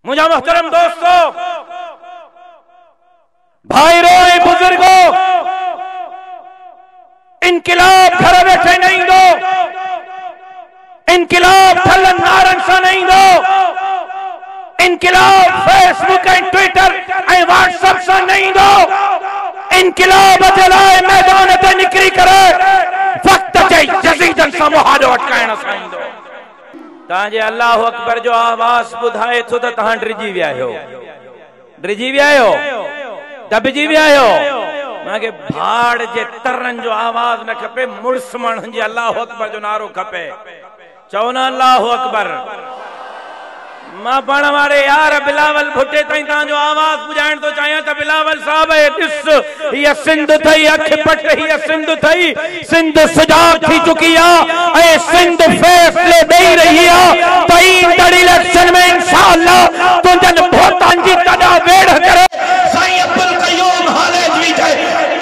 मुझा मोहतरम दोस्तों, भाईरों, बुजुर्गों, इनकिलाब घर बैठे नहीं दो, इनकिलाब थलन नारन सा नहीं दो, इनकिलाब Facebook and Twitter and WhatsApp सा नहीं दो, इनकिलाब जलाए मैदान ते निकरी करे वक्त जे यजीदन सा मुहादो अटकाइण साईं दो। ताजे अल्लाह अकबर जो आवाज बुधाए तो तहां ड्रिजी विया हो, ड्रिजी विया हो, दबजी विया हो। मांगे भाड़ जे तरन जो आवाज न खपे, मुर्स माण्हुनि जे अल्लाह अकबर जो नारो खपे। चवना अल्लाह अकबर। मां पण वारे यार बिलावल भुट्टे ताईं तव्हां जो आवाज पुॼाइण तो चाहियां त बिलावल साहब ॾिस, हीअ सिंध थई, अख पट हीअ सिंध थई, सिंध सुजाग थी चुकी आहे ऐं सिंध फैसले ॾेई रही आहे त ईंदड़ इलेक्शन में इंशाअल्लाह तुंहिंजनि भोटनि जी तॾा वेड़ करे साईं अब्दुल क़यूम हालेजवी जे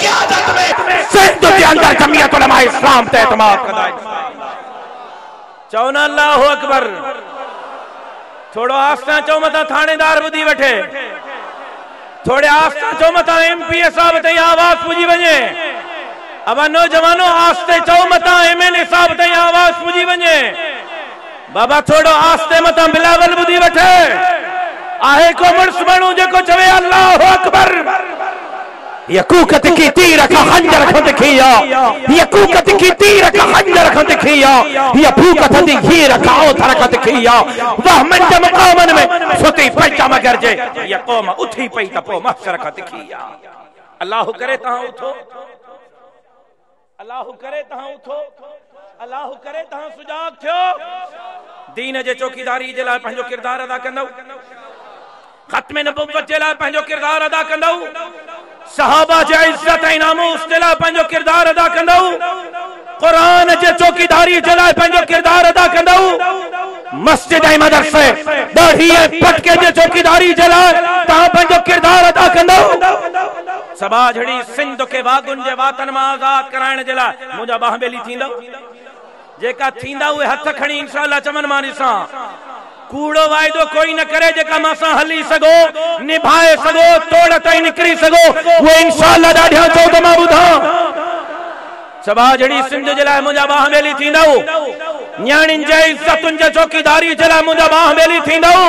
क़यादत में सिंध जे अंदर जमीयत उलमा इस्लाम ते एतमाद कंदा। चवना अल्लाह अकबर। थोड़ो आस्था चो मता थानेदार बुधी वठे, थोड़े आस्था चो मता एमपीए साहब ताईं आवाज पुजी वञे। अब नौजवानों आस्ते चो मता एमएलए साहब ताईं आवाज पुजी वञे। बाबा थोड़ो आस्ते मता बिलावल बुधी वठे। आहे को मुर्स माण्हू जेको चवे अल्लाह अकबर। यकूकत की तीर का खंजर खुद खिया, यकूकत की तीर का खंजर खुद खिया, ये भूकत दी खीर का ओथर खुद खिया। वह मंज मकामन में सुती पैचा मगर जे ये कौम उठी पई त पो महशर खुद खिया। अल्लाह करे तहां उठो, अल्लाह करे तहां उठो, अल्लाह करे तहां सुजाग थियो। दीन जे चौकीदारी जे लाइ पंहिंजो किरदार अदा कंदौ, खत्म नबुव्वत जे लाइ पंहिंजो किरदार अदा कंदौ, सहाबा जे इज्जत ऐं नामूस जे लाइ पंहिंजो किरदार अदा कंदौ, क़ुरान जे चौकीदारी जे लाइ पंहिंजो किरदार अदा कंदौ, मस्जिद ऐं मदरसे दाढ़ी ऐं पटके जे चौकीदारी जे लाइ तव्हां पंहिंजो किरदार अदा कंदौ। सबा जहिड़ी सिंध खे वागुनि जे वातन मां आज़ाद कराइण जे लाइ मुंहिंजा बाहबेली थींदव। जेका थींदा उहे हथ खणी इंशाअल्लाह चमन मां ॾिसां। कूड़ो वाइदो कोई न करे, जेका मासां हली सगो, निभाए सगो, तोड़ ताईं निकरी सगो, वो इंशाअल्लाह ॾाढा चौध मां ॿुधां। सबा जहिड़ी सिंध जे लाइ मुंहिंजा बाहबेली थींदव, न्याणियुनि जे इज़तुनि जे चौकीदारी जे लाइ मुंहिंजा बाहबेली थींदव।